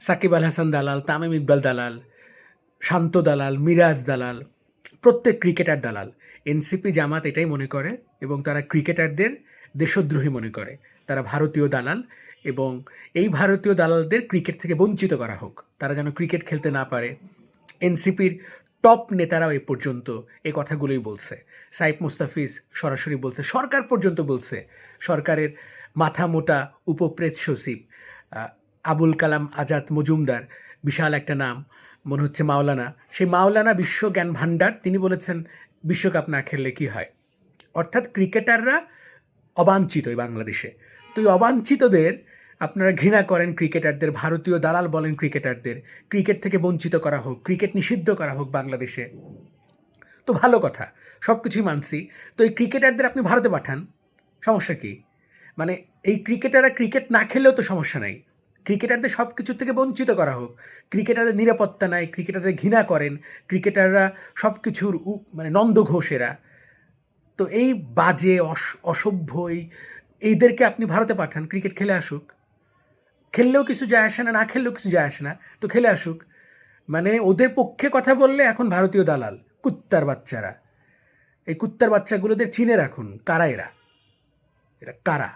সাকিব আল হাসান দালাল, তামিম ইকবাল দালাল, শান্ত দালাল, মিরাজ দালাল, প্রত্যেক ক্রিকেটার দালাল। এনসিপি জামাত এটাই মনে করে এবং তারা ক্রিকেটারদের দেশদ্রোহী মনে করে। তারা ভারতীয় দালাল এবং এই ভারতীয় দালালদের ক্রিকেট থেকে বঞ্চিত করা হোক, তারা যেন ক্রিকেট খেলতে না পারে। এনসিপির টপ নেতারাও এ পর্যন্ত এই কথাগুলোই বলছে। সাইফ মুস্তাফিজ সরাসরি বলছে, সরকার পর্যন্ত বলছে। সরকারের মাথা মোটা উপপ্রেস সচিব আবুল কালাম আজাদ মজুমদার, বিশাল একটা নাম, মনে হচ্ছে মাওলানা, সেই মাওলানা বিশ্ব জ্ঞান ভাণ্ডার, তিনি বলেছেন বিশ্বকাপ না খেললে কী হয়। অর্থাৎ ক্রিকেটাররা অবাঞ্ছিত এই বাংলাদেশে। তো এই অবাঞ্ছিতদের আপনারা ঘৃণা করেন, ক্রিকেটারদের ভারতীয় দালাল বলেন, ক্রিকেটারদের ক্রিকেট থেকে বঞ্চিত করা হোক, ক্রিকেট নিষিদ্ধ করা হোক বাংলাদেশে। তো ভালো কথা, সব কিছুই মানছি। তো এই ক্রিকেটারদের আপনি ভারতে পাঠান, সমস্যা কী? মানে এই ক্রিকেটাররা ক্রিকেট না খেলেও তো সমস্যা নাই, ক্রিকেটারদের সব কিছু থেকে বঞ্চিত করা হোক। ক্রিকেটারদের নিরাপত্তা নাই, ক্রিকেটারদের ঘৃণা করেন, ক্রিকেটাররা সব কিছুর মানে নন্দ ঘোষেরা। তো এই বাজে অসভ্য এইদেরকে আপনি ভারতে পাঠান, ক্রিকেট খেলে আসুক। খেললেও কিছু যায় আসে না, না খেললেও কিছু যায় আসে না, তো খেলে আসুক। মানে ওদের পক্ষে কথা বললে এখন ভারতীয় দালাল, কুত্তার বাচ্চারা। এই কুত্তার বাচ্চাগুলোদের চিনে রাখুন, কারা এরা, এরা কারা।